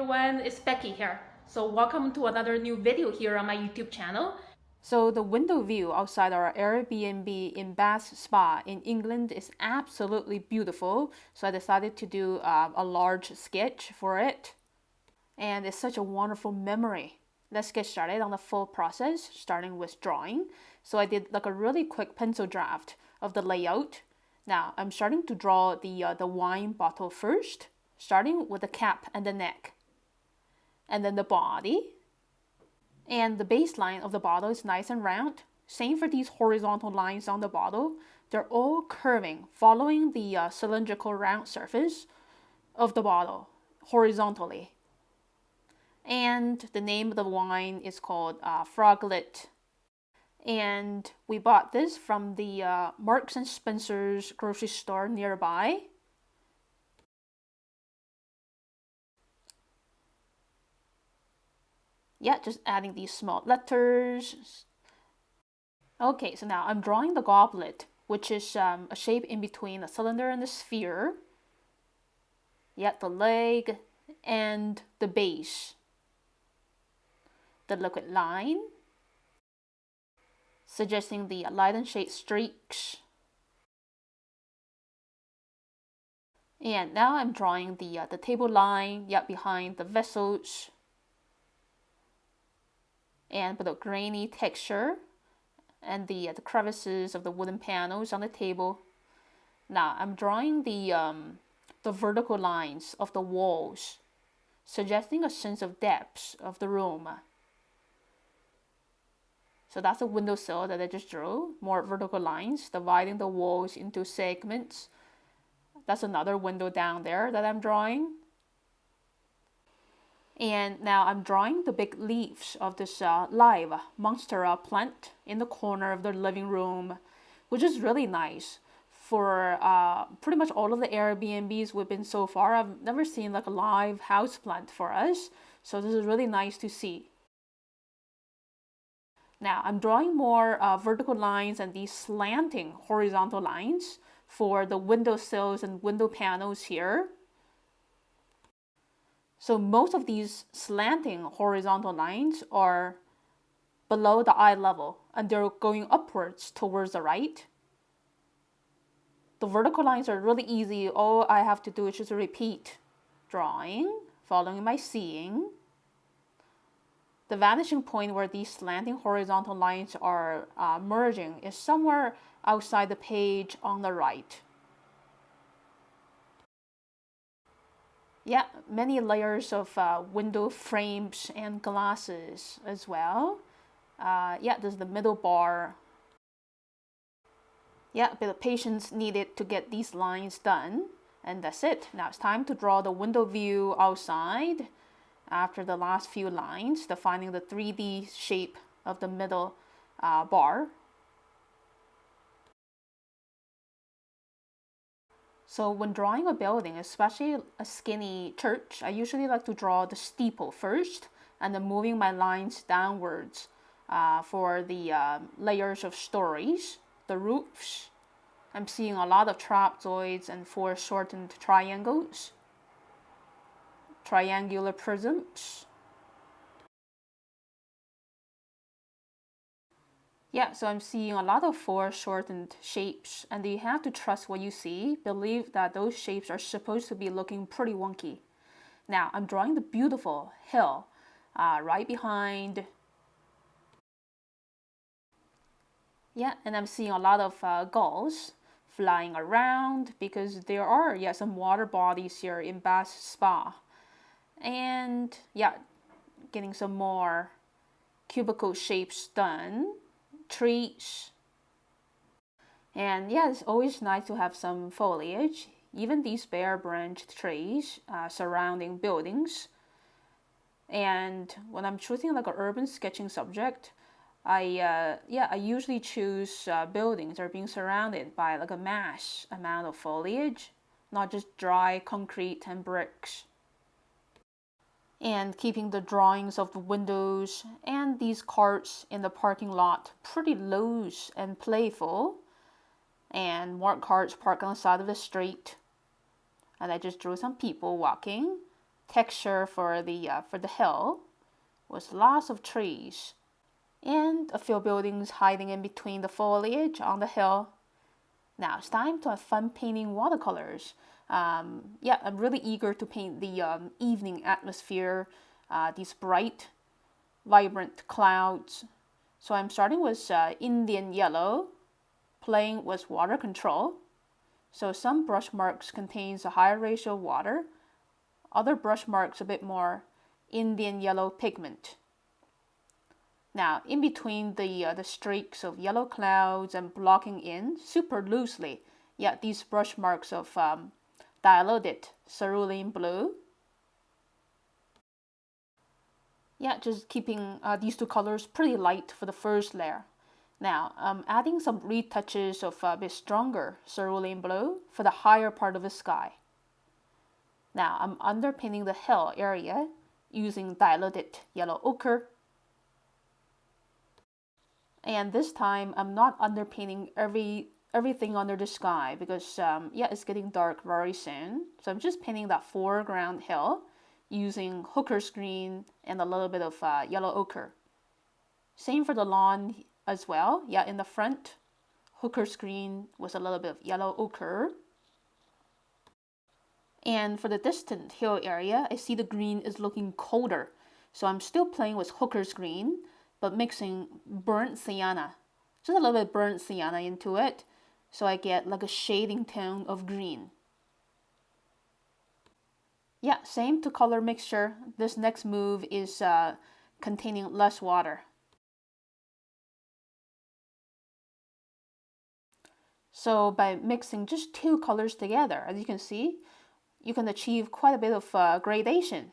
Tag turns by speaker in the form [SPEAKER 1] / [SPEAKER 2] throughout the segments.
[SPEAKER 1] everyone, it's Becky here. So welcome to another new video here on my YouTube channel. So the window view outside our Airbnb in Bath Spa in England is absolutely beautiful. So I decided to do a large sketch for it. And it's such a wonderful memory. Let's get started on the full process, starting with drawing. So I did like a really quick pencil draft of the layout. Now I'm starting to draw the wine bottle first, starting with the cap and the neck, and then the body. And the baseline of the bottle is nice and round. Same for these horizontal lines on the bottle. They're all curving, following the cylindrical round surface of the bottle horizontally. And the name of the wine is called Froglet. And we bought this from the Marks and Spencer's grocery store nearby. Yeah, just adding these small letters. Okay, so now I'm drawing the goblet, which is a shape in between a cylinder and a sphere. Yeah, the leg and the base. The liquid line, suggesting the light and shade streaks. And now I'm drawing the table line, behind the vessels, and with a grainy texture, and the crevices of the wooden panels on the table. Now I'm drawing the vertical lines of the walls, suggesting a sense of depth of the room. So that's a windowsill that I just drew, more vertical lines dividing the walls into segments. That's another window down there that I'm drawing. And now I'm drawing the big leaves of this live monstera plant in the corner of the living room, which is really nice. For pretty much all of the Airbnbs we've been so far, I've never seen like a live house plant for us. So this is really nice to see. Now I'm drawing more vertical lines and these slanting horizontal lines for the windowsills and window panels here. So most of these slanting horizontal lines are below the eye level and they're going upwards towards the right. The vertical lines are really easy. All I have to do is just repeat drawing, following my seeing. The vanishing point where these slanting horizontal lines are merging is somewhere outside the page on the right. Yeah, many layers of window frames and glasses as well. Yeah, there's the middle bar. Yeah, a bit of patience needed to get these lines done. And that's it. Now it's time to draw the window view outside. After the last few lines, defining the 3D shape of the middle bar. So when drawing a building, especially a skinny church, I usually like to draw the steeple first and then moving my lines downwards for the layers of stories, the roofs. I'm seeing a lot of trapezoids and foreshortened triangles. Triangular prisms. Yeah, so I'm seeing a lot of foreshortened shapes, and you have to trust what you see. Believe that those shapes are supposed to be looking pretty wonky. Now, I'm drawing the beautiful hill right behind. Yeah, and I'm seeing a lot of gulls flying around because there are, some water bodies here in Bath Spa. And yeah, getting some more cubicle shapes done, trees. And yeah, it's always nice to have some foliage, even these bare branched trees surrounding buildings. And when I'm choosing like an urban sketching subject, I usually choose buildings that are being surrounded by like a mass amount of foliage, not just dry concrete and bricks. And keeping the drawings of the windows and these carts in the parking lot pretty loose and playful. And more carts parked on the side of the street. And I just drew some people walking, texture for the hill with lots of trees and a few buildings hiding in between the foliage on the hill. Now it's time to have fun painting watercolors. Yeah, I'm really eager to paint the evening atmosphere, these bright, vibrant clouds. So I'm starting with Indian yellow, playing with water control. So some brush marks contains a higher ratio of water, other brush marks a bit more Indian yellow pigment. Now, in between the streaks of yellow clouds and blocking in super loosely, yeah, these brush marks of diluted cerulean blue. Yeah, just keeping these two colors pretty light for the first layer. Now, I'm adding some retouches of a bit stronger cerulean blue for the higher part of the sky. Now, I'm underpainting the hill area using diluted yellow ochre. And this time, I'm not underpainting everything under the sky because, yeah, it's getting dark very soon. So I'm just painting that foreground hill using hooker's green and a little bit of yellow ochre. Same for the lawn as well. Yeah, in the front, hooker's green with a little bit of yellow ochre. And for the distant hill area, I see the green is looking colder. So I'm still playing with hooker's green, but mixing burnt sienna. Just a little bit of burnt sienna into it. So I get like a shading tone of green. Yeah, same to color mixture. This next move is containing less water. So by mixing just two colors together, as you can see, you can achieve quite a bit of gradation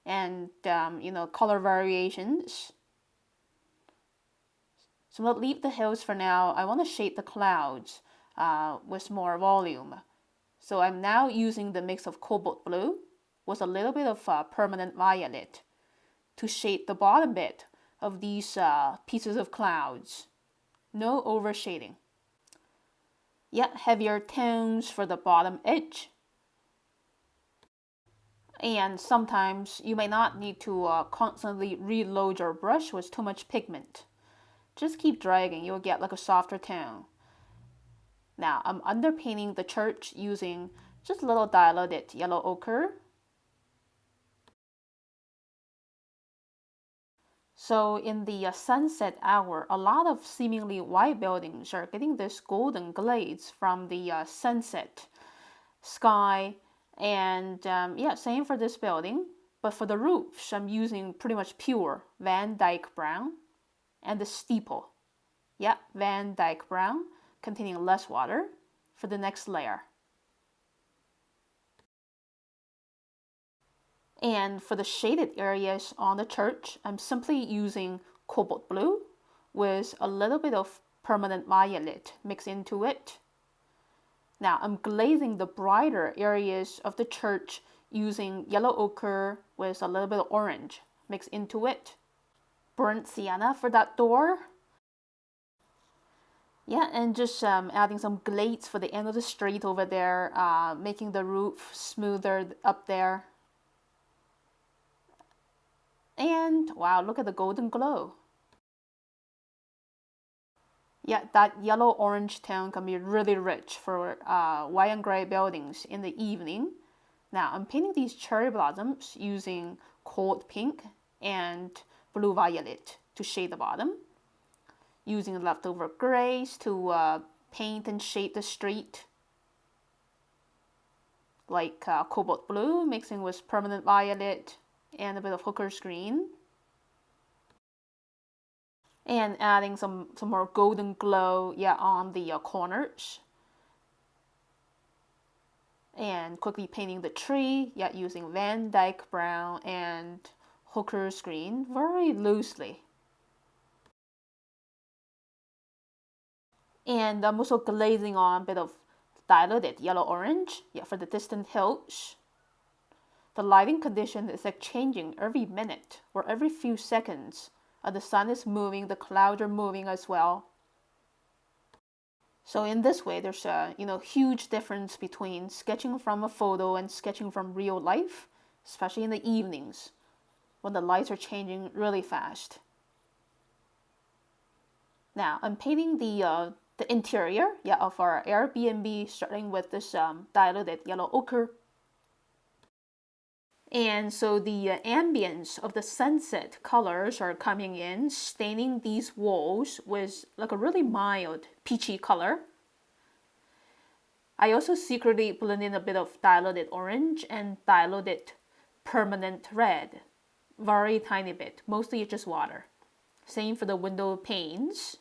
[SPEAKER 1] and color variations. So we'll leave the hills for now. I want to shade the clouds with more volume. So I'm now using the mix of cobalt blue with a little bit of permanent violet to shade the bottom bit of these pieces of clouds. No overshading. Yeah, heavier tones for the bottom edge. And sometimes you may not need to constantly reload your brush with too much pigment. Just keep dragging, you'll get like a softer tone. Now I'm underpainting the church using just a little diluted yellow ochre. So in the sunset hour, a lot of seemingly white buildings are getting this golden glaze from the sunset sky. And yeah, same for this building. But for the roofs, I'm using pretty much pure Van Dyke brown. And the steeple, yeah, Van Dyke brown, containing less water for the next layer. And for the shaded areas on the church, I'm simply using cobalt blue with a little bit of permanent violet mixed into it. Now I'm glazing the brighter areas of the church using yellow ochre with a little bit of orange mixed into it. Burnt sienna for that door. Yeah, and just adding some glaze for the end of the street over there, making the roof smoother up there. And wow, look at the golden glow. Yeah, that yellow-orange tone can be really rich for white and gray buildings in the evening. Now, I'm painting these cherry blossoms using cold pink and blue violet to shade the bottom. Using leftover grays to paint and shade the street. Like cobalt blue mixing with permanent violet and a bit of hooker's green. And adding some more golden glow, yeah, on the corners. And quickly painting the tree, yeah, using Van Dyke brown and hooker's green very loosely. And I'm also glazing on a bit of diluted yellow-orange, yeah, for the distant hills. The lighting condition is like changing every minute or every few seconds. The sun is moving, the clouds are moving as well. So in this way, there's a huge difference between sketching from a photo and sketching from real life. especially in the evenings when the lights are changing really fast. Now I'm painting the interior of our Airbnb, starting with this diluted yellow ochre. And so the ambience of the sunset colors are coming in, staining these walls with like a really mild peachy color. I also secretly blend in a bit of diluted orange and diluted permanent red. Very tiny bit, mostly it's just water. Same for the window panes.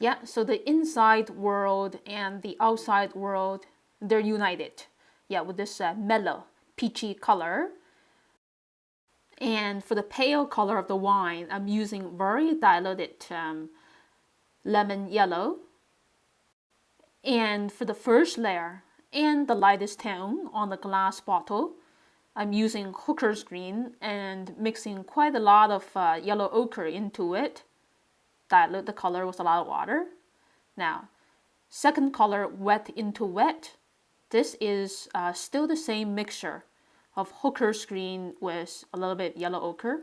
[SPEAKER 1] Yeah, so the inside world and the outside world, they're united. Yeah, with this mellow, peachy color. And for the pale color of the wine, I'm using very diluted lemon yellow. And for the first layer and the lightest tone on the glass bottle, I'm using hooker's green and mixing quite a lot of yellow ochre into it. Dilute the color with a lot of water. Now, second color, wet into wet. This is still the same mixture of hooker's green with a little bit yellow ochre,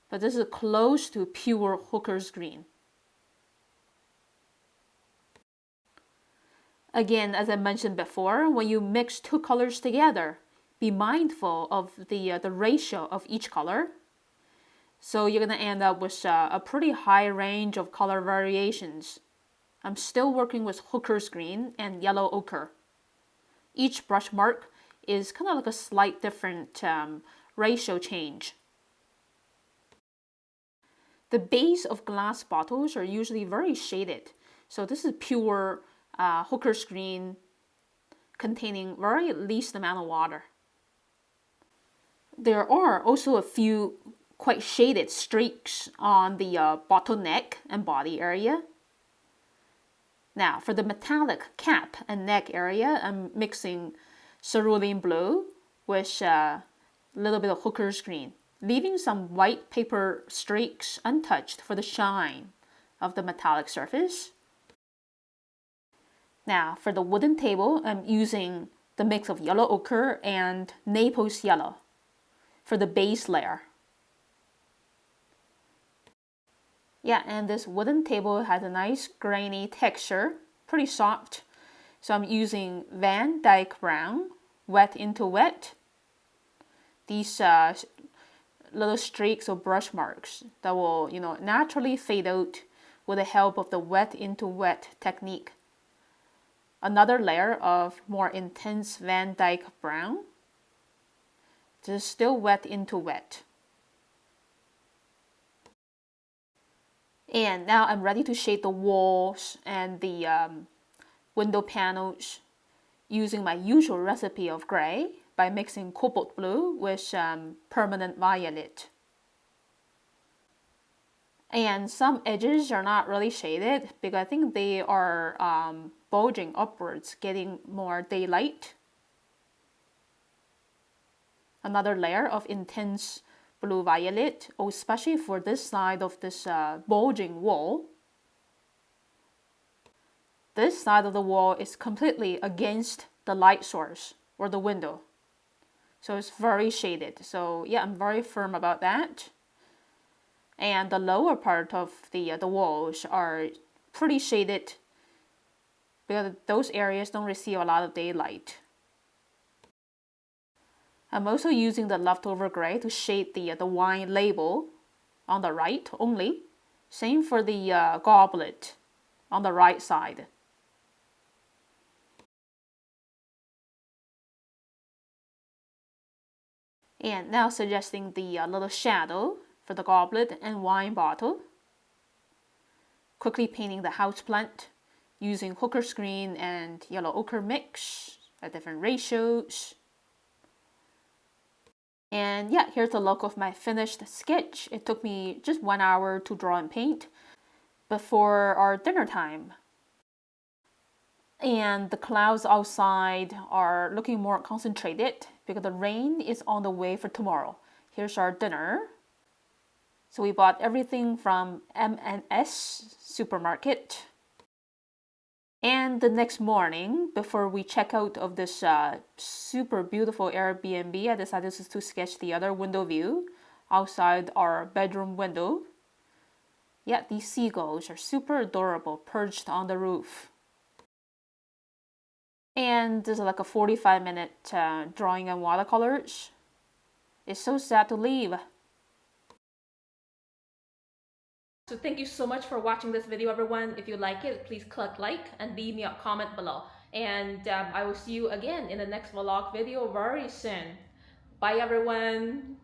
[SPEAKER 1] but this is close to pure hooker's green. Again, as I mentioned before, when you mix two colors together, be mindful of the ratio of each color. So you're going to end up with a pretty high range of color variations. I'm still working with hooker's green and yellow ochre. Each brush mark is kind of like a slight different ratio change. The base of glass bottles are usually very shaded. So this is pure hooker's green containing very least amount of water. There are also a few quite shaded streaks on the bottle neck and body area. Now for the metallic cap and neck area, I'm mixing cerulean blue with a little bit of hooker's green, leaving some white paper streaks untouched for the shine of the metallic surface. Now for the wooden table, I'm using the mix of yellow ochre and Naples yellow for the base layer. Yeah, and this wooden table has a nice grainy texture, pretty soft. So I'm using Van Dyke brown, wet into wet. These little streaks or brush marks that will, naturally fade out with the help of the wet into wet technique. Another layer of more intense Van Dyke brown. This is still wet into wet. And now I'm ready to shade the walls and the window panels using my usual recipe of gray by mixing cobalt blue with permanent violet. And some edges are not really shaded because I think they are bulging upwards, getting more daylight. Another layer of intense blue violet, especially for this side of this bulging wall. This side of the wall is completely against the light source or the window. So it's very shaded. So yeah, I'm very firm about that. And the lower part of the walls are pretty shaded because those areas don't receive a lot of daylight. I'm also using the leftover gray to shade the wine label on the right only. Same for the goblet on the right side. And now suggesting the little shadow for the goblet and wine bottle. Quickly painting the houseplant using hooker's green and yellow ochre mix at different ratios. And yeah, here's the look of my finished sketch. It took me just 1 hour to draw and paint before our dinner time. And the clouds outside are looking more concentrated because the rain is on the way for tomorrow. Here's our dinner. So we bought everything from M&S supermarket. And the next morning, before we check out of this super beautiful Airbnb, I decided to sketch the other window view outside our bedroom window. Yeah, these seagulls are super adorable, perched on the roof. And this is like a 45-minute drawing on watercolors. It's so sad to leave. So thank you so much for watching this video, everyone. If you like it, please click like and leave me a comment below. And I will see you again in the next vlog video very soon. Bye, everyone.